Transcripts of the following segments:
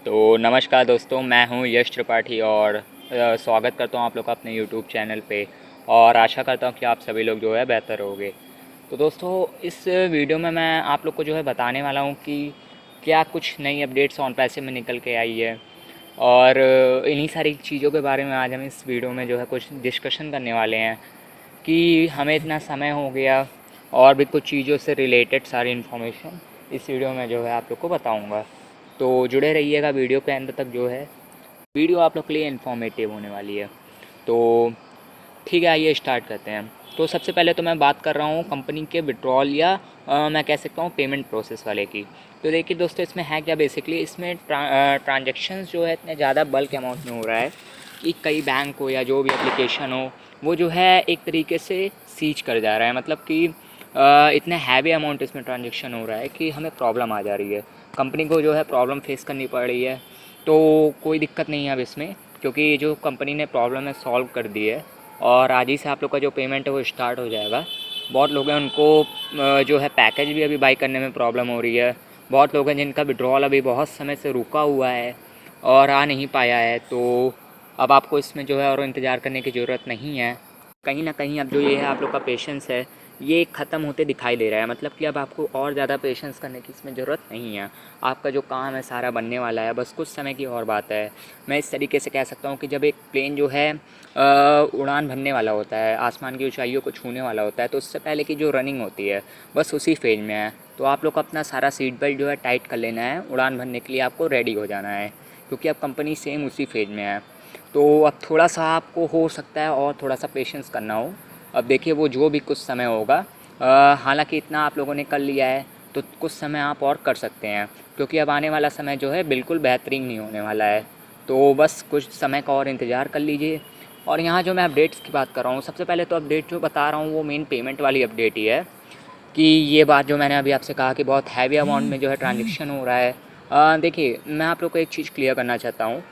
तो नमस्कार दोस्तों, मैं हूं यश त्रिपाठी और स्वागत करता हूं आप लोग का अपने यूट्यूब चैनल पे। और आशा करता हूं कि आप सभी लोग जो है बेहतर होंगे। तो दोस्तों, इस वीडियो में मैं आप लोग को जो है बताने वाला हूं कि क्या कुछ नई अपडेट्स ऑन पैसे में निकल के आई है। और इन्हीं सारी चीज़ों के बारे में आज हम इस वीडियो में जो है कुछ डिस्कशन करने वाले हैं कि हमें इतना समय हो गया और भी कुछ चीज़ों से रिलेटेड सारी इन्फॉर्मेशन इस वीडियो में जो है आप लोग को बताऊंगा। तो जुड़े रहिएगा वीडियो के अंत तक। जो है वीडियो आप लोग के लिए इन्फॉर्मेटिव होने वाली है। तो ठीक है, आइए स्टार्ट करते हैं। तो सबसे पहले तो मैं बात कर रहा हूँ कंपनी के विड्रॉल या मैं कह सकता हूँ पेमेंट प्रोसेस वाले की। तो देखिए दोस्तों, इसमें है क्या, बेसिकली इसमें ट्रांजेक्शन्स जो है इतने ज़्यादा बल्क अमाउंट में हो रहा है कि कई बैंक हो या जो भी एप्लीकेशन हो वो जो है एक तरीके से सीज कर जा रहा है। मतलब कि इतने हैवी अमाउंट इसमें ट्रांजेक्शन हो रहा है कि हमें प्रॉब्लम आ जा रही है, कंपनी को जो है प्रॉब्लम फेस करनी पड़ रही है। तो कोई दिक्कत नहीं है अब इसमें, क्योंकि जो कंपनी ने प्रॉब्लम है सॉल्व कर दी है और आज ही से आप लोग का जो पेमेंट है वो स्टार्ट हो जाएगा। बहुत लोग हैं उनको जो है पैकेज भी अभी बाई करने में प्रॉब्लम हो रही है। बहुत लोग हैं जिनका विड्रॉल अभी बहुत समय से रुका हुआ है और आ नहीं पाया है। तो अब आपको इसमें जो है और इंतज़ार करने की ज़रूरत नहीं है। कहीं ना कहीं अब जो ये है आप लोग का पेशेंस है ये ख़त्म होते दिखाई दे रहा है। मतलब कि अब आपको और ज़्यादा पेशेंस करने की इसमें ज़रूरत नहीं है। आपका जो काम है सारा बनने वाला है, बस कुछ समय की और बात है। मैं इस तरीके से कह सकता हूँ कि जब एक प्लेन जो है उड़ान भरने वाला होता है, आसमान की ऊंचाइयों को छूने वाला होता है, तो उससे पहले की जो रनिंग होती है बस उसी फेज में है। तो आप लोग को अपना सारा सीट बेल्ट जो है टाइट कर लेना है, उड़ान भरने के लिए आपको रेडी हो जाना है, क्योंकि अब कंपनी सेम उसी फेज में है। तो अब थोड़ा सा आपको हो सकता है और थोड़ा सा पेशेंस करना हो। अब देखिए वो जो भी कुछ समय होगा, हालांकि इतना आप लोगों ने कर लिया है तो कुछ समय आप और कर सकते हैं, क्योंकि अब आने वाला समय जो है बिल्कुल बेहतरीन नहीं होने वाला है। तो बस कुछ समय का और इंतज़ार कर लीजिए। और यहाँ जो मैं अपडेट्स की बात कर रहा हूँ, सबसे पहले तो अपडेट जो बता रहा हूँ वो मेन पेमेंट वाली अपडेट ही है कि ये बात जो मैंने अभी आपसे कहा कि बहुत हैवी अमाउंट में जो है ट्रांजेक्शन हो रहा है। देखिए, मैं आप लोग को एक चीज़ क्लियर करना चाहता हूँ।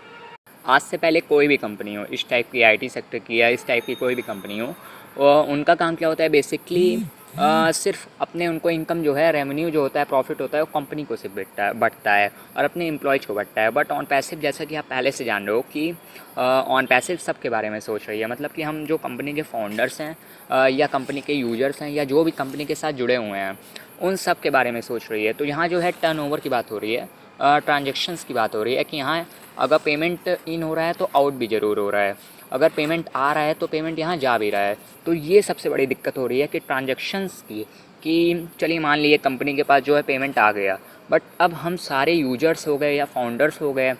आज से पहले कोई भी कंपनी हो, इस टाइप की आईटी सेक्टर की या इस टाइप की कोई भी कंपनी हो, उनका काम क्या होता है बेसिकली, सिर्फ अपने उनको इनकम जो है, रेवेन्यू जो होता है, प्रॉफिट होता है, वो कंपनी को सिर्फ बटता है और अपने एम्प्लॉयज़ को बटता है। बट ऑन पैसिव, जैसा कि आप पहले से जान रहे हो कि ऑन पैसिव सबके बारे में सोच रही है। मतलब कि हम जो कंपनी के फाउंडर्स हैं या कंपनी के यूजर्स हैं या जो भी कंपनी के साथ जुड़े हुए हैं उन सब के बारे में सोच रही है। तो यहाँ जो है टर्नओवर की बात हो रही है, ट्रांजेक्शन्स की बात हो रही है कि यहाँ अगर पेमेंट इन हो रहा है तो आउट भी ज़रूर हो रहा है, अगर पेमेंट आ रहा है तो पेमेंट यहाँ जा भी रहा है। तो ये सबसे बड़ी दिक्कत हो रही है कि ट्रांजेक्शन्स की, कि चलिए मान लीजिए कंपनी के पास जो है पेमेंट आ गया, बट अब हम सारे यूजर्स हो गए या फाउंडर्स हो गए,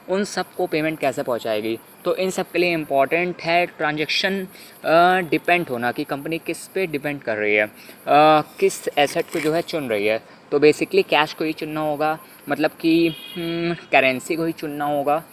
उन सब को पेमेंट कैसे पहुँचाएगी। तो इन सब के लिए इम्पॉर्टेंट है ट्रांजेक्शन डिपेंड होना, कि कंपनी किस पे डिपेंड कर रही है, किस एसेट को जो है चुन रही है। तो बेसिकली कैश को ही चुनना होगा, मतलब कि करेंसी को ही चुनना होगा।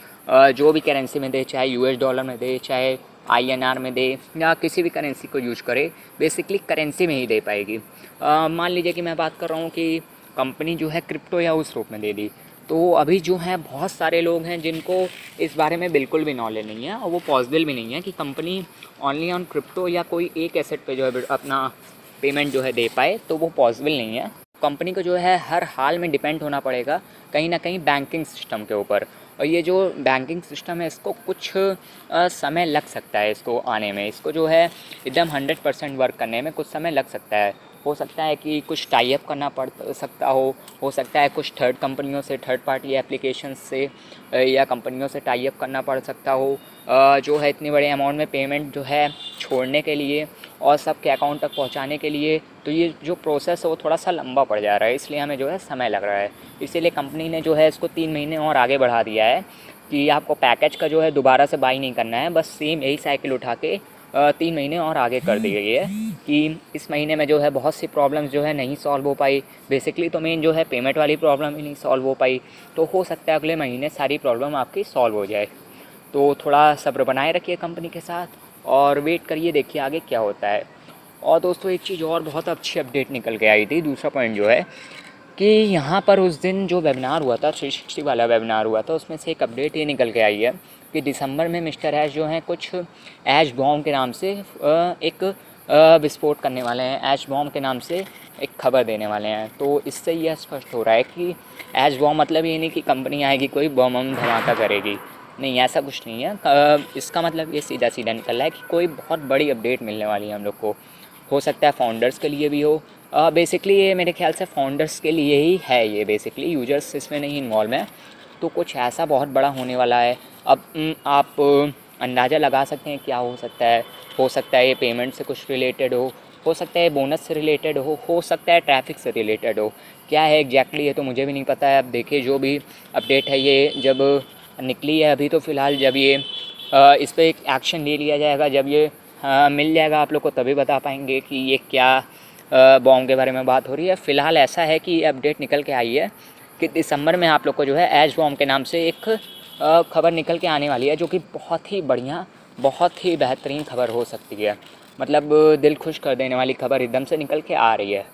जो भी करेंसी में दे, चाहे यूएस डॉलर में दे, चाहे आईएनआर में दे, या किसी भी करेंसी को यूज करे, बेसिकली करेंसी में ही दे पाएगी। मान लीजिए कि मैं बात कर रहा हूँ कि कंपनी जो है क्रिप्टो या उस रूप में दे दी, तो अभी जो है बहुत सारे लोग हैं जिनको इस बारे में बिल्कुल भी नॉलेज नहीं है और वो पॉसिबल भी नहीं है कि कंपनी ओनली ऑन क्रिप्टो या कोई एक एसेट पे जो है अपना पेमेंट जो है दे पाए, तो वो पॉसिबल नहीं है। कंपनी को जो है हर हाल में डिपेंड होना पड़ेगा कहीं ना कहीं बैंकिंग सिस्टम के ऊपर। और ये जो बैंकिंग सिस्टम है इसको कुछ समय लग सकता है इसको आने में, इसको जो है एकदम 100% वर्क करने में कुछ समय लग सकता है। हो सकता है कि कुछ टाई अप करना पड़ सकता हो सकता है कुछ थर्ड कंपनियों से, थर्ड पार्टी एप्लीकेशन से या कंपनियों से टाई अप करना पड़ सकता हो, जो है इतने बड़े अमाउंट में पेमेंट जो है छोड़ने के लिए और सबके अकाउंट तक पहुंचाने के लिए। तो ये जो प्रोसेस है वो थोड़ा सा लंबा पड़ जा रहा है, इसलिए हमें जो है समय लग रहा है। इसीलिए कंपनी ने जो है इसको 3 महीने और आगे बढ़ा दिया है कि आपको पैकेज का जो है दोबारा से बाई नहीं करना है, बस सेम यही साइकिल उठा के 3 महीने और आगे कर दी गई है। कि इस महीने में जो है बहुत सी प्रॉब्लम्स जो है नहीं सॉल्व हो पाई, बेसिकली तो मेन जो है पेमेंट वाली प्रॉब्लम ही नहीं सॉल्व हो पाई। तो हो सकता है अगले महीने सारी प्रॉब्लम आपकी सॉल्व हो जाए। तो थोड़ा सब्र बनाए रखिए कंपनी के साथ और वेट करिए, देखिए आगे क्या होता है। और दोस्तों, एक चीज़ और बहुत अच्छी अपडेट निकल के आई थी, दूसरा पॉइंट जो है कि यहाँ पर उस दिन जो वेबिनार हुआ था, 360 वाला वेबिनार हुआ था, उसमें से एक अपडेट ये निकल के आई है कि दिसंबर में मिस्टर ऐश जो हैं कुछ ऐश बॉम्ब के नाम से एक विस्फोट करने वाले हैं, ऐश बॉम्ब के नाम से एक खबर देने वाले हैं। तो इससे यह स्पष्ट हो रहा है कि एज बॉम्ब मतलब ये नहीं कि कंपनी आएगी कोई बम हम धमाका करेगी, नहीं ऐसा कुछ नहीं है। इसका मतलब ये सीधा सीधा निकल रहा है कि कोई बहुत बड़ी अपडेट मिलने वाली है हम लोग को। हो सकता है फाउंडर्स के लिए भी हो। बेसिकली ये मेरे ख्याल से फाउंडर्स के लिए ही है, ये बेसिकली यूजर्स इसमें नहीं इन्वॉल्व हैं। तो कुछ ऐसा बहुत बड़ा होने वाला है। अब आप अंदाज़ा लगा सकते हैं क्या हो सकता है। हो सकता है ये पेमेंट से कुछ रिलेटेड हो सकता है बोनस से रिलेटेड हो सकता है ट्रैफिक से रिलेटेड हो। क्या है एग्जैक्टली ये तो मुझे भी नहीं पता है। अब देखिए जो भी अपडेट है ये जब निकली है अभी तो फ़िलहाल, जब ये इस पर एक एक्शन ले लिया जाएगा, जब ये मिल जाएगा आप लोग को तभी बता पाएंगे कि ये क्या बॉम्ब के बारे में बात हो रही है। फ़िलहाल ऐसा है कि अपडेट निकल के आई है कि दिसंबर में आप लोग को जो है एज बॉम्ब के नाम से एक खबर निकल के आने वाली है, जो कि बहुत ही बढ़िया, बहुत ही बेहतरीन खबर हो सकती है। मतलब दिल खुश कर देने वाली खबर एकदम से निकल के आ रही है।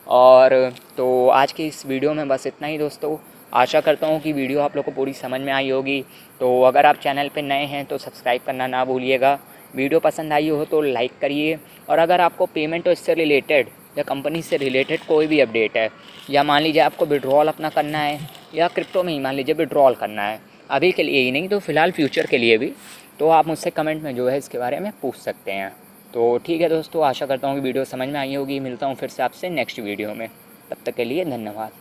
और तो आज की इस वीडियो में बस इतना ही दोस्तों। आशा करता हूँ कि वीडियो आप लोग को पूरी समझ में आई होगी। तो अगर आप चैनल पे नए हैं तो सब्सक्राइब करना ना भूलिएगा। वीडियो पसंद आई हो तो लाइक करिए। और अगर आपको पेमेंट और इससे रिलेटेड या कंपनी से रिलेटेड कोई भी अपडेट है, या मान लीजिए आपको विड्रॉल अपना करना है या क्रिप्टो में ही मान लीजिए विड्रॉल करना है, अभी के लिए ही नहीं तो फ़िलहाल फ्यूचर के लिए भी, तो आप मुझसे कमेंट में जो है इसके बारे में पूछ सकते हैं। तो ठीक है दोस्तों, आशा करता हूँ कि वीडियो समझ में आई होगी। मिलता हूँ फिर से आपसे नेक्स्ट वीडियो में, तब तक के लिए धन्यवाद।